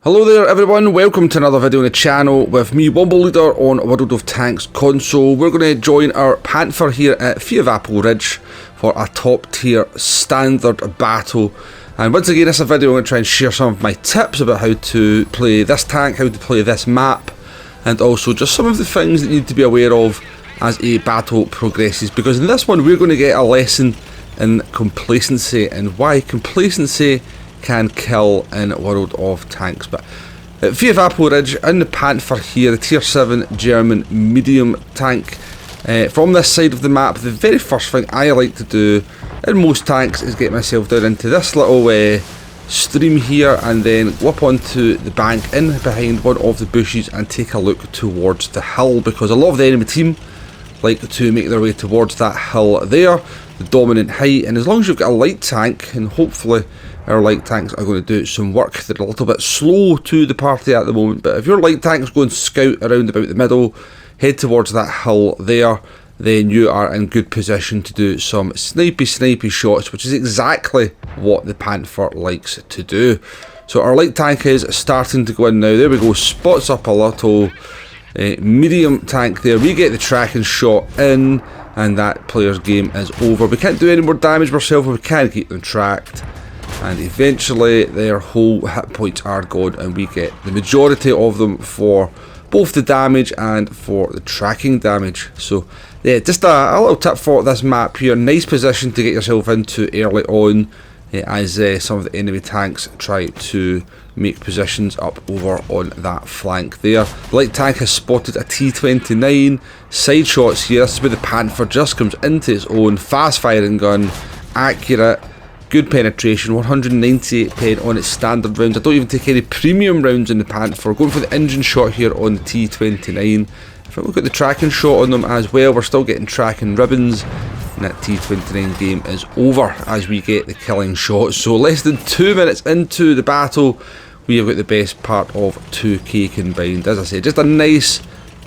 Hello there everyone, welcome to another video on the channel with me, Wombleleader, on World of Tanks console. We're going to join our Panther here at Apple Ridge for a top tier standard battle. And once again, this is a video I'm going to try and share some of my tips about how to play this tank, how to play this map, and also just some of the things that you need to be aware of as a battle progresses. Because in this one we're going to get a lesson in complacency and why complacency can kill in World of Tanks. But at Apple Ridge in the Panther here, the tier 7 German medium tank, from this side of the map, the very first thing I like to do in most tanks is get myself down into this little stream here and then go up onto the bank in behind one of the bushes and take a look towards the hill, because a lot of the enemy team like to make their way towards that hill there, the dominant height. And as long as you've got a light tank, and hopefully our light tanks are going to do some work. They're a little bit slow to the party at the moment, but if your light tanks go and scout around about the middle, head towards that hill there, then you are in good position to do some snipey shots, which is exactly what the Panther likes to do. So our light tank is starting to go in now. There we go, spots up a little medium tank there. We get the tracking shot in, and that player's game is over. We can't do any more damage ourselves, but we can keep them tracked. And eventually their whole hit points are gone, and we get the majority of them for both the damage and for the tracking damage. So yeah, just a little tip for this map here. Nice position to get yourself into early on, as some of the enemy tanks try to make positions up over on that flank there. The light tank has spotted a T-29. Side shots here. This is where the Panther just comes into its own. Fast firing gun, accurate, good penetration, 198 pen on its standard rounds. I don't even take any premium rounds in the Panther. Going for the engine shot here on the T-29. If I look at the tracking shot on them as well, we're still getting tracking ribbons, and that T-29 game is over as we get the killing shot. So less than 2 minutes into the battle, we have got the best part of 2k combined. As I say, just a nice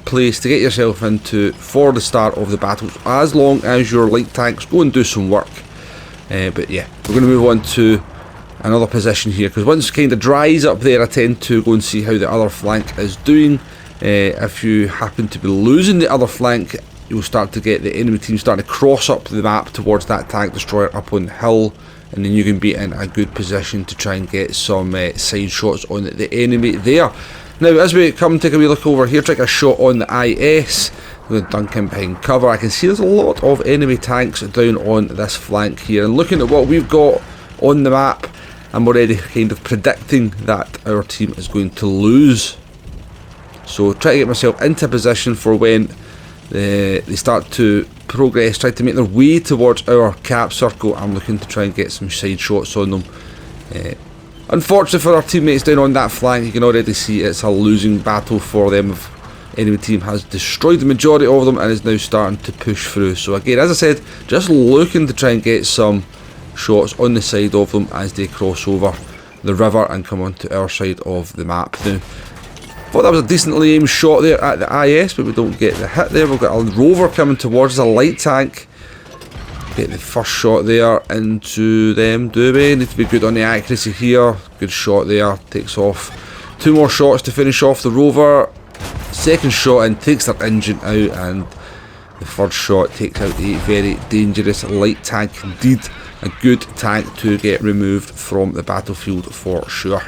place to get yourself into for the start of the battle, as long as your light tanks go and do some work. But yeah, we're going to move on to another position here, because once it kind of dries up there, I tend to go and see how the other flank is doing. If you happen to be losing the other flank, you'll start to get the enemy team starting to cross up the map towards that tank destroyer up on the hill, and then you can be in a good position to try and get some side shots on the enemy there. Now, as we come take a wee look over here, take a shot on the IS. I'm going to dunk in behind cover. I can see there's a lot of enemy tanks down on this flank here, and looking at what we've got on the map, I'm already kind of predicting that our team is going to lose. So try to get myself into position for when they start to progress, try to make their way towards our cap circle. I'm looking to try and get some side shots on them. Unfortunately for our teammates down on that flank, you can already see it's a losing battle for them. Enemy team has destroyed the majority of them and is now starting to push through. So again, as I said, just looking to try and get some shots on the side of them as they cross over the river and come onto our side of the map. Now, thought that was a decently aimed shot there at the IS, but we don't get the hit there. We've got a rover coming towards us, a light tank. Get the first shot there into them, do we? Need to be good on the accuracy here. Good shot there, takes off. 2 more shots to finish off the rover. Second shot and takes their engine out, and the third shot takes out a very dangerous light tank indeed. A good tank to get removed from the battlefield for sure.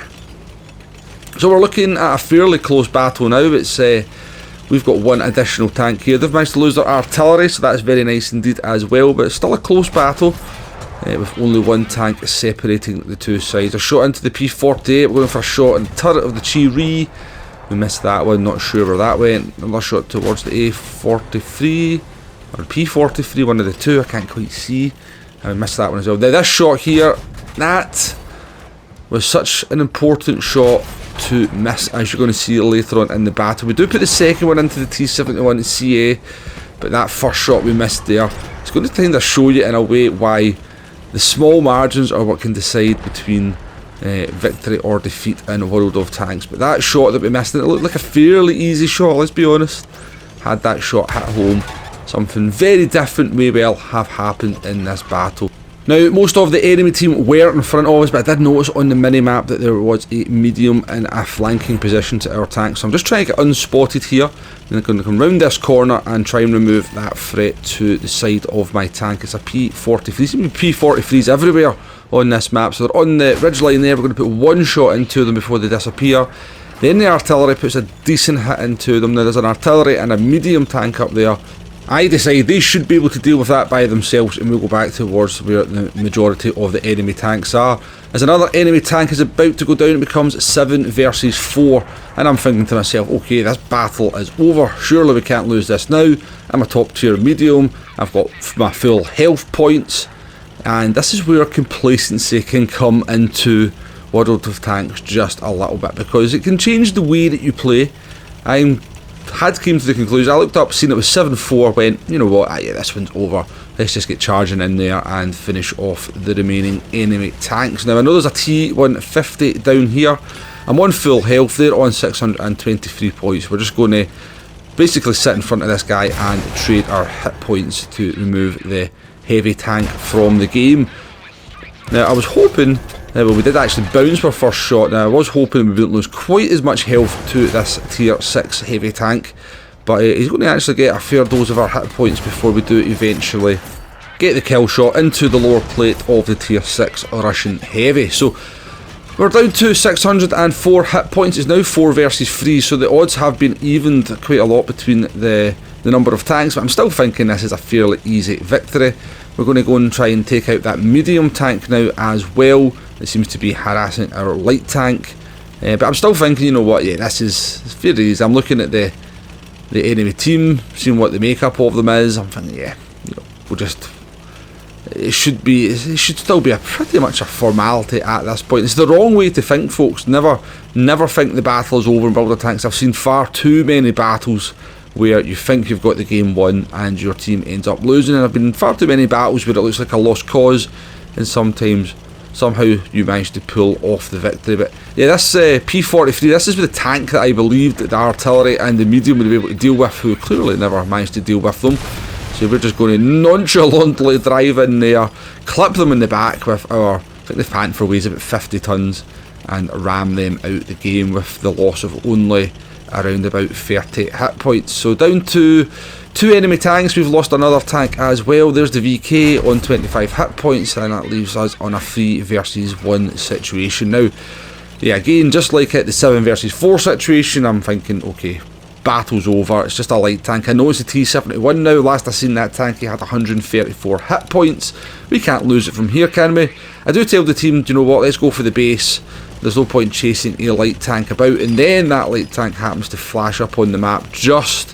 So we're looking at a fairly close battle now. It's we've got one additional tank here. They've managed to lose their artillery, so that's very nice indeed as well, but it's still a close battle with only one tank separating the two sides. A shot into the P-48, we're going for a shot in the turret of the Chi-Ri. We missed that one, not sure where that went. Another shot towards the A-43 or P-43, one of the two, I can't quite see. And we missed that one as well. Now this shot here, that was such an important shot to miss, as you're going to see later on in the battle. We do put the second one into the T-71 CA, but that first shot we missed there, it's going to kind of show you in a way why the small margins are what can decide between victory or defeat in World of Tanks. But that shot that we missed, and it looked like a fairly easy shot, let's be honest. Had that shot hit home, something very different may well have happened in this battle. Now, most of the enemy team were in front of us, but I did notice on the mini-map that there was a medium in a flanking position to our tank. So I'm just trying to get unspotted here. And I'm going to come round this corner and try and remove that threat to the side of my tank. It's a P43. There seem to be P43s everywhere on this map. So they're on the ridge line there. We're going to put one shot into them before they disappear. Then the artillery puts a decent hit into them. Now there's an artillery and a medium tank up there. I decide they should be able to deal with that by themselves, and we'll go back towards where the majority of the enemy tanks are. As another enemy tank is about to go down, it becomes 7 versus 4, and I'm thinking to myself, okay, this battle is over, surely we can't lose this now. I'm a top tier medium, I've got my full health points, and this is where complacency can come into World of Tanks just a little bit, because it can change the way that you play. I came to the conclusion, I looked up, seen it was 7-4, went, you know what, yeah, this one's over. Let's just get charging in there and finish off the remaining enemy tanks. Now I know there's a T150 down here. I'm on full health, they're on 623 points. We're just going to basically sit in front of this guy and trade our hit points to remove the heavy tank from the game. Now I was hoping, well, we did actually bounce our first shot. Now I was hoping we wouldn't lose quite as much health to this tier 6 heavy tank, but he's going to actually get a fair dose of our hit points before we do eventually get the kill shot into the lower plate of the tier 6 Russian heavy. So we're down to 604 hit points. It's now 4 versus 3, so the odds have been evened quite a lot between the number of tanks, but I'm still thinking this is a fairly easy victory. We're going to go and try and take out that medium tank now as well. It seems to be harassing our light tank, but I'm still thinking, you know what, yeah, this is fairly easy. I'm looking at the enemy team, seeing what the makeup of them is. I'm thinking, yeah, you know, we'll just, it should still be pretty much a formality at this point. It's the wrong way to think, folks. Never think the battle is over in World of Tanks. I've seen far too many battles where you think you've got the game won and your team ends up losing, and I've been in far too many battles where it looks like a lost cause, and sometimes somehow you manage to pull off the victory. But yeah, this P43, this is the tank that I believed that the artillery and the medium would be able to deal with, who clearly never managed to deal with them. So we're just going to nonchalantly drive in there, clip them in the back with our, I think the Panther weighs about 50 tons, and ram them out the game with the loss of only around about 30 hit points. So down to 2 enemy tanks. We've lost another tank as well. There's the VK on 25 hit points, and that leaves us on a 3 versus 1 situation. Now, yeah, again, just like at the 7 versus 4 situation, I'm thinking, okay, battle's over. It's just a light tank. I know it's a T71 now. Last I seen that tank, he had 134 hit points. We can't lose it from here, can we? I do tell the team, do you know what, let's go for the base. There's no point chasing a light tank about, and then that light tank happens to flash up on the map just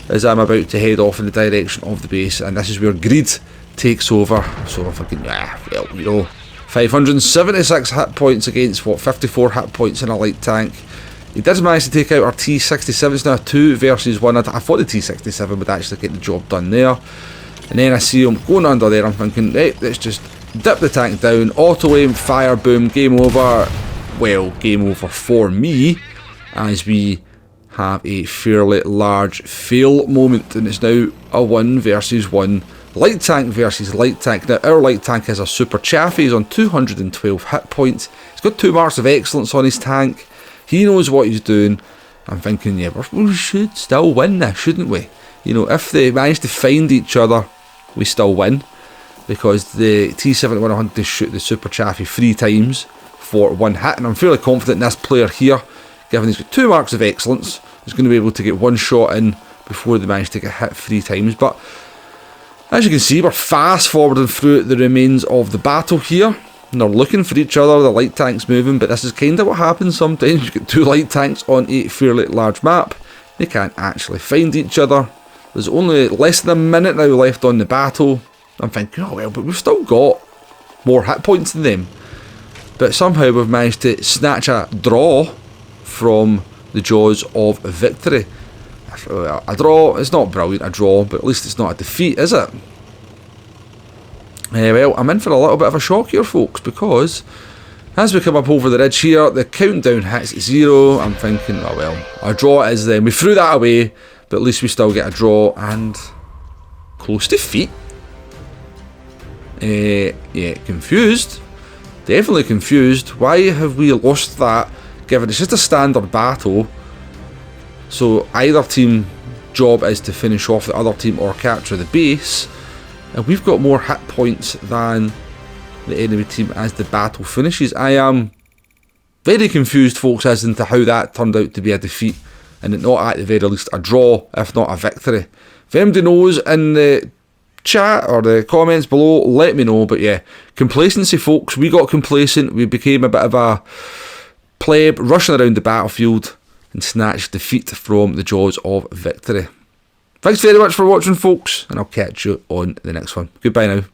as I'm about to head off in the direction of the base, and this is where greed takes over. So I'm thinking, yeah, well, you know, 576 hit points against, what, 54 hit points in a light tank. He did manage to take out our T67. It's now 2 versus 1. I thought the T67 would actually get the job done there. And then I see him going under there. I'm thinking, hey, let's just dip the tank down, auto aim, fire, boom, game over. Well, game over for me, as we have a fairly large fail moment, and it's now a 1 versus 1 light tank versus light tank. Now our light tank is a super chaffy. He's on 212 hit points. He's got 2 marks of excellence on his tank. He knows what he's doing. I'm thinking, yeah, we should still win this, shouldn't we? You know, if they manage to find each other, we still win, because the T71 I want to shoot the super chaffy 3 times for 1 hit, and I'm fairly confident in this player here, given he's got 2 marks of excellence, he's going to be able to get 1 shot in before they manage to get hit 3 times. But as you can see, we're fast forwarding through the remains of the battle here, and they're looking for each other. The light tank's moving, but this is kind of what happens sometimes. You get 2 light tanks on a fairly large map, they can't actually find each other. There's only less than a minute now left on the battle. I'm thinking, oh well, but we've still got more hit points than them. But somehow we've managed to snatch a draw from the jaws of victory. A draw, it's not brilliant, a draw, but at least it's not a defeat, is it? Well, I'm in for a little bit of a shock here, folks, because as we come up over the ridge here, the countdown hits 0. I'm thinking, oh well, a draw is then. We threw that away, but at least we still get a draw and close defeat. Yeah, confused. Definitely confused. Why have we lost that, given it's just a standard battle? So either team job is to finish off the other team or capture the base, and we've got more hit points than the enemy team as the battle finishes. I am very confused, folks, as into how that turned out to be a defeat, and not at the very least a draw, if not a victory. If anybody knows in the chat or the comments below, let me know. But yeah, complacency, folks. We got complacent. We became a bit of a pleb rushing around the battlefield and snatched defeat from the jaws of victory. Thanks very much for watching, folks, and I'll catch you on the next one. Goodbye now.